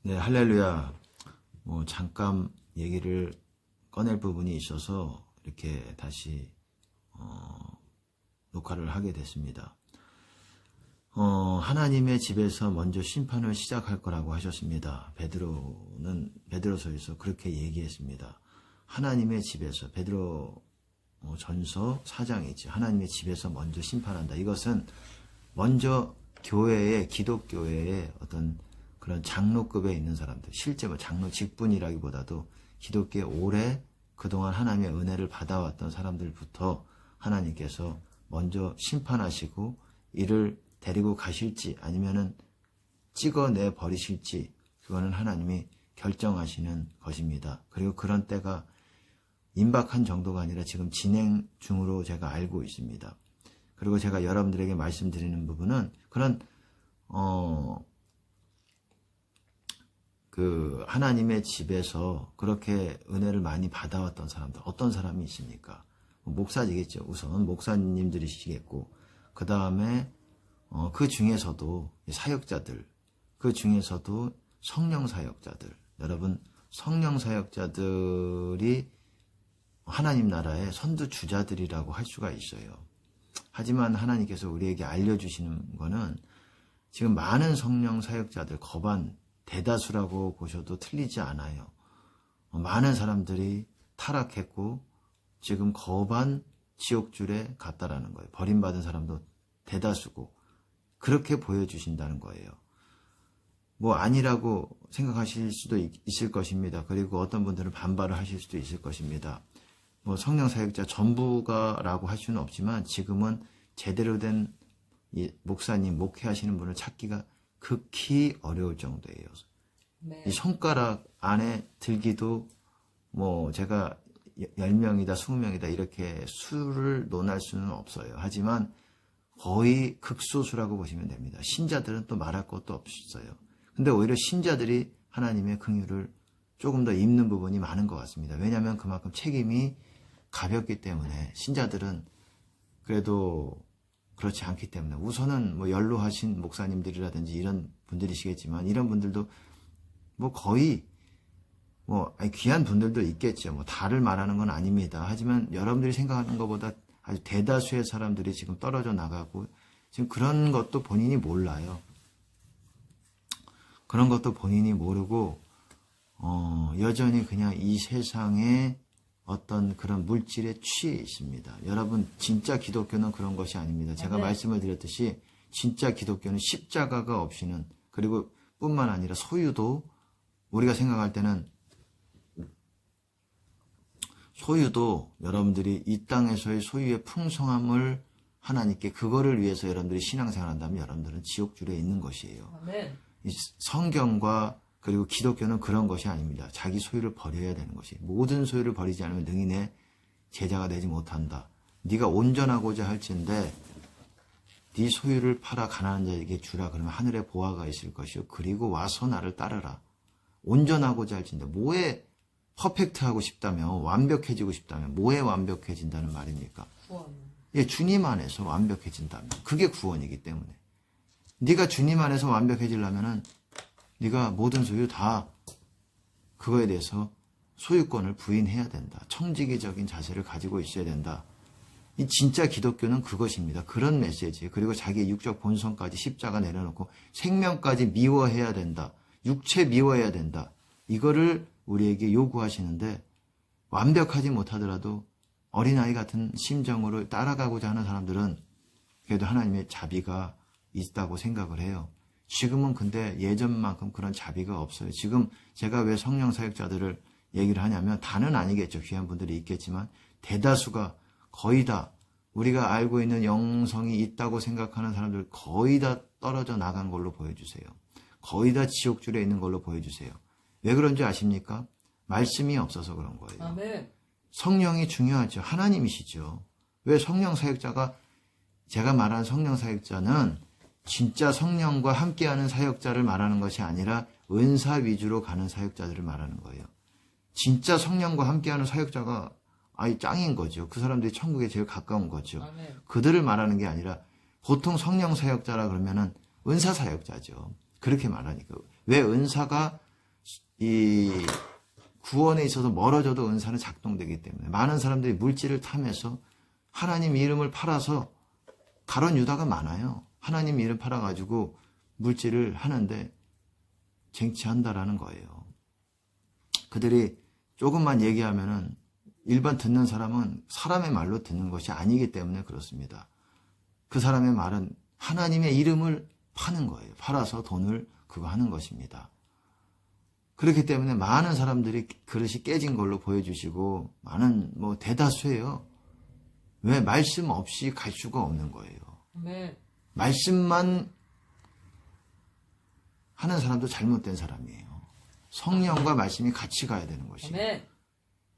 네, 할렐루야. 잠깐 얘기를 꺼낼 부분이 있어서 이렇게 다시 녹화를 하게 됐습니다. 하나님의 집에서 먼저 심판을 시작할 거라고 하셨습니다. 베드로는 베드로서에서 그렇게 얘기했습니다. 하나님의 집에서, 베드로 전서 4장이지. 하나님의 집에서 먼저 심판한다. 이것은 먼저 교회에, 기독교회에 어떤 그런 장로급에 있는 사람들, 실제 장로 직분이라기보다도 기독교에 오래 그동안 하나님의 은혜를 받아왔던 사람들부터 하나님께서 먼저 심판하시고 이를 데리고 가실지 아니면은 찍어내 버리실지 그거는 하나님이 결정하시는 것입니다. 그리고 그런 때가 임박한 정도가 아니라 지금 진행 중으로 제가 알고 있습니다. 그리고 제가 여러분들에게 말씀드리는 부분은 그런 하나님의 집에서 그렇게 은혜를 많이 받아왔던 사람들, 어떤 사람이 있습니까? 목사지겠죠. 우선 목사님들이시겠고, 그 다음에 그 중에서도 사역자들, 그 중에서도 성령 사역자들, 여러분 성령 사역자들이 하나님 나라의 선두주자들이라고 할 수가 있어요. 하지만 하나님께서 우리에게 알려주시는 거는 지금 많은 성령 사역자들, 거반 대다수라고 보셔도 틀리지 않아요. 많은 사람들이 타락했고 지금 거반 지옥줄에 갔다라는 거예요. 버림받은 사람도 대다수고 그렇게 보여주신다는 거예요. 아니라고 생각하실 수도 있을 것입니다. 그리고 어떤 분들은 반발을 하실 수도 있을 것입니다. 성령 사역자 전부가라고 할 수는 없지만 지금은 제대로 된 목사님, 목회하시는 분을 찾기가 극히 어려울 정도예요. 네. 이 손가락 안에 들기도 제가 10명이다 20명이다 이렇게 수를 논할 수는 없어요. 하지만 거의 극소수라고 보시면 됩니다. 신자들은 또 말할 것도 없어요. 근데 오히려 신자들이 하나님의 긍휼을 조금 더 입는 부분이 많은 것 같습니다. 왜냐하면 그만큼 책임이 가볍기 때문에 신자들은 그래도 그렇지 않기 때문에 우선은 연로하신 목사님들이라든지 이런 분들이시겠지만 이런 분들도 거의 귀한 분들도 있겠죠. 다를 말하는 건 아닙니다. 하지만 여러분들이 생각하는 것보다 아주 대다수의 사람들이 지금 떨어져 나가고 지금 그런 것도 본인이 몰라요. 그런 것도 본인이 모르고 여전히 그냥 이 세상에 어떤 그런 물질에 취해 있습니다. 여러분 진짜 기독교는 그런 것이 아닙니다. 제가 말씀을 드렸듯이 진짜 기독교는 십자가가 없이는 그리고 뿐만 아니라 소유도 우리가 생각할 때는 소유도 여러분들이 이 땅에서의 소유의 풍성함을 하나님께 그거를 위해서 여러분들이 신앙생활 한다면 여러분들은 지옥줄에 있는 것이에요. 아멘. 이 성경과 그리고 기독교는 그런 것이 아닙니다. 자기 소유를 버려야 되는 것이. 모든 소유를 버리지 않으면 능히 내 제자가 되지 못한다. 네가 온전하고자 할진대 네 소유를 팔아 가난한 자에게 주라. 그러면 하늘에 보화가 있을 것이요. 그리고 와서 나를 따르라. 온전하고자 할진대 뭐에 퍼펙트하고 싶다면 완벽해지고 싶다면 뭐에 완벽해진다는 말입니까? 구원. 예, 주님 안에서 완벽해진다면 그게 구원이기 때문에 네가 주님 안에서 완벽해지려면은 네가 모든 소유 다 그거에 대해서 소유권을 부인해야 된다. 청지기적인 자세를 가지고 있어야 된다. 이 진짜 기독교는 그것입니다. 그런 메시지. 그리고 자기의 육적 본성까지 십자가 내려놓고 생명까지 미워해야 된다. 육체 미워해야 된다. 이거를 우리에게 요구하시는데 완벽하지 못하더라도 어린아이 같은 심정으로 따라가고자 하는 사람들은 그래도 하나님의 자비가 있다고 생각을 해요. 지금은 근데 예전만큼 그런 자비가 없어요. 지금 제가 왜 성령 사역자들을 얘기를 하냐면 다는 아니겠죠. 귀한 분들이 있겠지만 대다수가 거의 다 우리가 알고 있는 영성이 있다고 생각하는 사람들 거의 다 떨어져 나간 걸로 보여주세요. 거의 다 지옥줄에 있는 걸로 보여주세요. 왜 그런지 아십니까? 말씀이 없어서 그런 거예요. 아멘. 성령이 중요하죠. 하나님이시죠. 왜 성령 사역자가 제가 말하는 성령 사역자는 진짜 성령과 함께하는 사역자를 말하는 것이 아니라 은사 위주로 가는 사역자들을 말하는 거예요. 진짜 성령과 함께하는 사역자가 짱인 거죠. 그 사람들이 천국에 제일 가까운 거죠. 아멘. 그들을 말하는 게 아니라 보통 성령 사역자라 그러면은 은사 사역자죠. 그렇게 말하니까. 왜 은사가 이 구원에 있어서 멀어져도 은사는 작동되기 때문에 많은 사람들이 물질을 탐해서 하나님 이름을 팔아서 가론 유다가 많아요. 하나님 이름 팔아가지고 물질을 하는데 쟁취한다라는 거예요. 그들이 조금만 얘기하면은 일반 듣는 사람은 사람의 말로 듣는 것이 아니기 때문에 그렇습니다. 그 사람의 말은 하나님의 이름을 파는 거예요. 팔아서 돈을 그거 하는 것입니다. 그렇기 때문에 많은 사람들이 그릇이 깨진 걸로 보여주시고 많은 대다수예요. 왜? 말씀 없이 갈 수가 없는 거예요. 네. 말씀만 하는 사람도 잘못된 사람이에요. 성령과 말씀이 같이 가야 되는 것이에요. 네.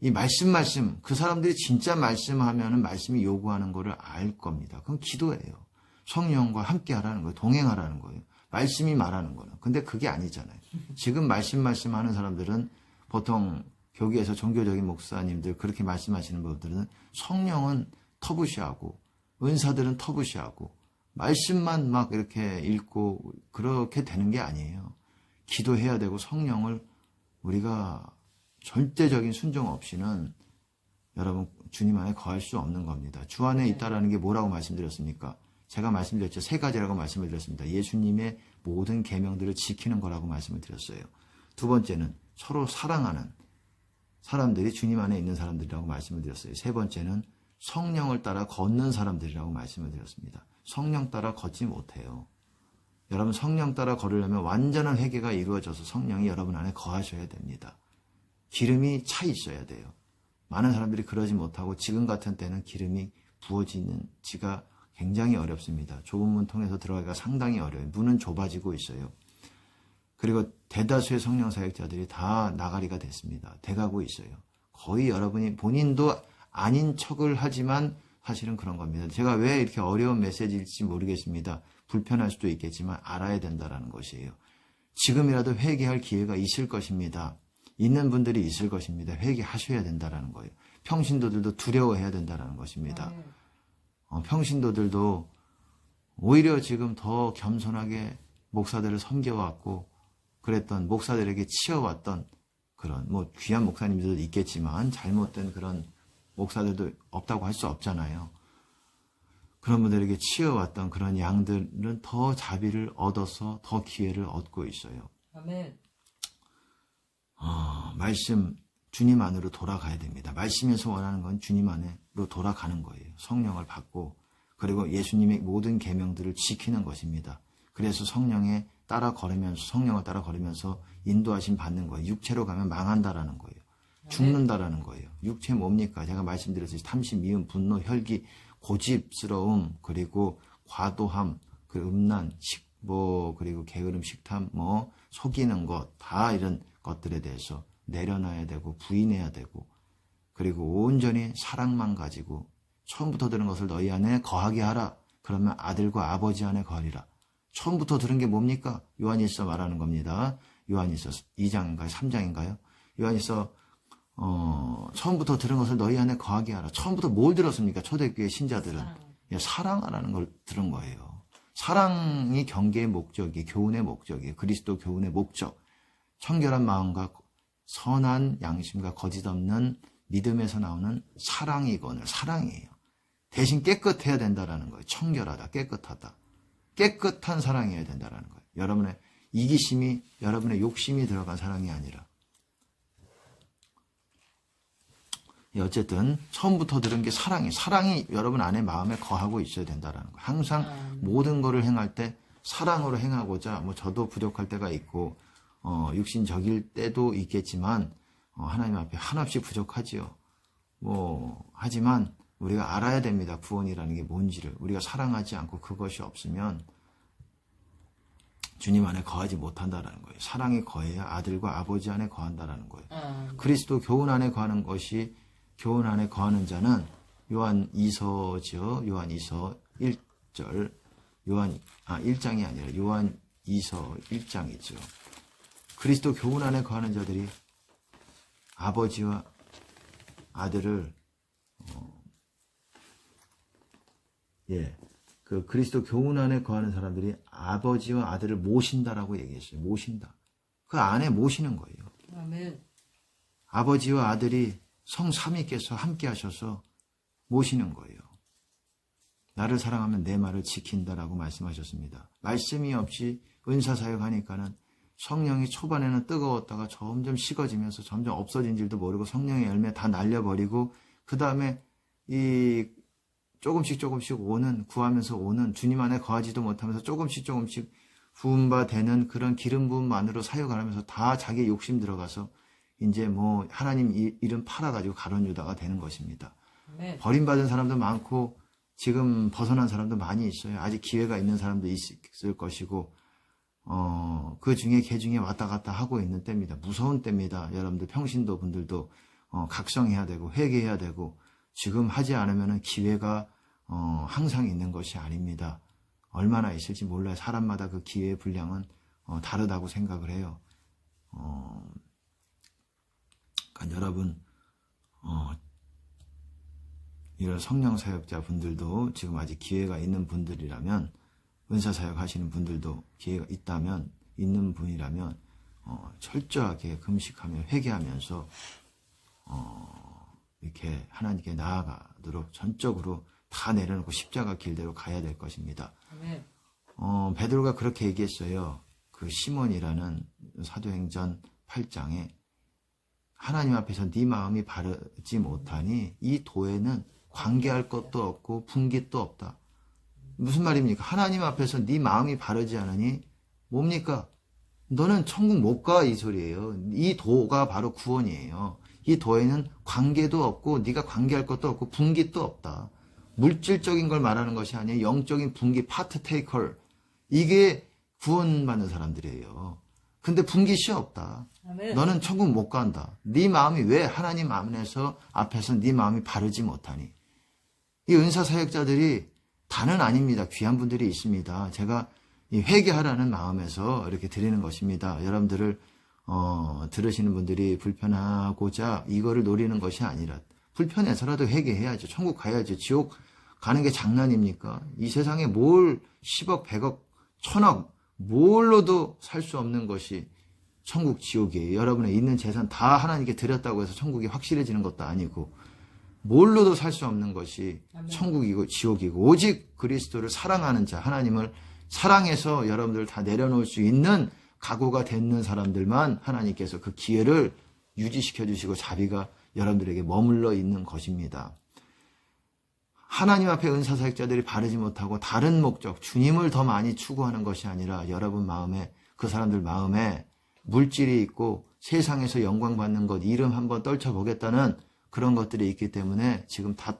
이 말씀 그 사람들이 진짜 말씀하면은 말씀이 요구하는 거를 알 겁니다. 그건 기도예요. 성령과 함께 하라는 거예요. 동행하라는 거예요. 말씀이 말하는 거는. 근데 그게 아니잖아요. 지금 말씀하는 사람들은 보통 교계에서 종교적인 목사님들 그렇게 말씀하시는 분들은 성령은 터부시하고 은사들은 터부시하고 말씀만 막 이렇게 읽고 그렇게 되는 게 아니에요. 기도해야 되고 성령을 우리가 절대적인 순종 없이는 여러분 주님 안에 거할 수 없는 겁니다. 주 안에 있다라는 게 뭐라고 말씀드렸습니까? 제가 말씀드렸죠. 3가지라고 말씀을 드렸습니다. 예수님의 모든 계명들을 지키는 거라고 말씀을 드렸어요. 두 번째는 서로 사랑하는 사람들이 주님 안에 있는 사람들이라고 말씀을 드렸어요. 세 번째는 성령을 따라 걷는 사람들이라고 말씀을 드렸습니다. 성령 따라 걷지 못해요. 여러분 성령 따라 걸으려면 완전한 회개가 이루어져서 성령이 여러분 안에 거하셔야 됩니다. 기름이 차 있어야 돼요. 많은 사람들이 그러지 못하고 지금 같은 때는 기름이 부어지는지가 굉장히 어렵습니다. 좁은 문 통해서 들어가기가 상당히 어려워요. 문은 좁아지고 있어요. 그리고 대다수의 성령 사역자들이 다 나가리가 됐습니다. 돼가고 있어요. 거의 여러분이 본인도 아닌 척을 하지만 사실은 그런 겁니다. 제가 왜 이렇게 어려운 메시지일지 모르겠습니다. 불편할 수도 있겠지만 알아야 된다는 것이에요. 지금이라도 회개할 기회가 있을 것입니다. 있는 분들이 있을 것입니다. 회개하셔야 된다는 거예요. 평신도들도 두려워해야 된다는 것입니다. 평신도들도 오히려 지금 더 겸손하게 목사들을 섬겨왔고 그랬던 목사들에게 치여왔던 그런 귀한 목사님들도 있겠지만 잘못된 그런 목사들도 없다고 할 수 없잖아요. 그런 분들에게 치여왔던 그런 양들은 더 자비를 얻어서 더 기회를 얻고 있어요. 아멘. 말씀 주님 안으로 돌아가야 됩니다. 말씀에서 원하는 건 주님 안으로 돌아가는 거예요. 성령을 받고 그리고 예수님의 모든 계명들을 지키는 것입니다. 그래서 성령을 따라 걸으면서 인도하심 받는 거예요. 육체로 가면 망한다라는 거예요. 죽는다라는 거예요. 육체 뭡니까? 제가 말씀드렸듯이 탐심, 미움, 분노, 혈기, 고집스러움, 그리고 과도함, 그 음란, 그리고 게으름, 식탐, 속이는 것, 다 이런 것들에 대해서 내려놔야 되고 부인해야 되고 그리고 온전히 사랑만 가지고 처음부터 들은 것을 너희 안에 거하게 하라. 그러면 아들과 아버지 안에 거하리라. 처음부터 들은 게 뭡니까? 요한일서 말하는 겁니다. 요한일서 2장인가요? 3장인가요? 요한일서 처음부터 들은 것을 너희 안에 거하게 하라. 처음부터 뭘 들었습니까? 초대교회 신자들은 사랑하라는 걸 들은 거예요. 사랑이 경계의 목적이 교훈의 목적이에요. 그리스도 교훈의 목적. 청결한 마음과 선한 양심과 거짓 없는 믿음에서 나오는 사랑이거늘 사랑이에요. 대신 깨끗해야 된다는 거예요. 청결하다, 깨끗하다. 깨끗한 사랑이어야 된다는 거예요. 여러분의 이기심이, 여러분의 욕심이 들어간 사랑이 아니라. 어쨌든 처음부터 들은 게 사랑이 여러분 안에 마음에 거하고 있어야 된다는 거예요. 항상 모든 거를 행할 때 사랑으로 행하고자 저도 부족할 때가 있고 육신적일 때도 있겠지만 하나님 앞에 한없이 부족하지요. 하지만 우리가 알아야 됩니다. 구원이라는 게 뭔지를. 우리가 사랑하지 않고 그것이 없으면 주님 안에 거하지 못한다는 거예요. 사랑이 거해야 아들과 아버지 안에 거한다는 거예요. 그리스도 교훈 안에 거하는 것이 교훈 안에 거하는 자는 요한 2서죠. 요한 2서 1절 1장이 아니라 요한 2서 1장이죠. 그리스도 교훈 안에 거하는 자들이 아버지와 아들을 그 그리스도 교훈 안에 거하는 사람들이 아버지와 아들을 모신다라고 얘기했어요. 모신다. 그 안에 모시는 거예요. 아멘. 아버지와 아들이 성삼위께서 함께 하셔서 모시는 거예요. 나를 사랑하면 내 말을 지킨다라고 말씀하셨습니다. 말씀이 없이 은사사역하니까는 성령이 초반에는 뜨거웠다가 점점 식어지면서 점점 없어진 줄도 모르고 성령의 열매 다 날려버리고 그 다음에 이 조금씩 오는 구하면서 오는 주님 안에 거하지도 못하면서 조금씩 부은 바 되는 그런 기름 부음만으로 사역을 하면서 다 자기 욕심 들어가서 이제 뭐 하나님 이름 팔아가지고 가룟 유다가 되는 것입니다. 아멘. 버림받은 사람도 많고 지금 벗어난 사람도 많이 있어요. 아직 기회가 있는 사람도 있을 것이고 그 중에 개 중에 왔다 갔다 하고 있는 때입니다. 무서운 때입니다. 여러분들 평신도 분들도 각성해야 되고 회개해야 되고 지금 하지 않으면 기회가 항상 있는 것이 아닙니다. 얼마나 있을지 몰라요. 사람마다 그 기회의 분량은 다르다고 생각을 해요. 그러니까 여러분 이런 성령 사역자 분들도 지금 아직 기회가 있는 분들이라면 은사 사역 하시는 분들도 기회가 있는 분이라면 철저하게 금식하며 회개하면서 이렇게 하나님께 나아가도록 전적으로 다 내려놓고 십자가 길대로 가야 될 것입니다. 아멘. 베드로가 그렇게 얘기했어요. 그 시몬이라는 사도행전 8장에 하나님 앞에서 네 마음이 바르지 못하니 이 도에는 관계할 것도 없고 분깃도 없다. 무슨 말입니까? 하나님 앞에서 네 마음이 바르지 않으니 뭡니까? 너는 천국 못 가, 이 소리예요. 이 도가 바로 구원이에요. 이 도에는 관계도 없고 네가 관계할 것도 없고 분깃도 없다. 물질적인 걸 말하는 것이 아니에요. 영적인 분깃, 파트 테이커. 이게 구원받는 사람들이에요. 근데 분깃이 없다. 아멘. 너는 천국 못 간다. 네 마음이 왜 하나님 앞에서 네 마음이 바르지 못하니? 이 은사 사역자들이 다는 아닙니다. 귀한 분들이 있습니다. 제가 이 회개하라는 마음에서 이렇게 드리는 것입니다. 여러분들을 들으시는 분들이 불편하고자 이거를 노리는 것이 아니라 불편해서라도 회개해야죠. 천국 가야죠. 지옥 가는 게 장난입니까? 이 세상에 뭘 10억, 100억, 1000억 뭘로도 살 수 없는 것이 천국, 지옥이에요. 여러분의 있는 재산 다 하나님께 드렸다고 해서 천국이 확실해지는 것도 아니고 뭘로도 살 수 없는 것이 천국이고 지옥이고 오직 그리스도를 사랑하는 자, 하나님을 사랑해서 여러분들 다 내려놓을 수 있는 각오가 되는 사람들만 하나님께서 그 기회를 유지시켜 주시고 자비가 여러분들에게 머물러 있는 것입니다. 하나님 앞에 은사사역자들이 바르지 못하고 다른 목적, 주님을 더 많이 추구하는 것이 아니라 여러분 마음에, 그 사람들 마음에 물질이 있고 세상에서 영광 받는 것, 이름 한번 떨쳐보겠다는 그런 것들이 있기 때문에 지금 다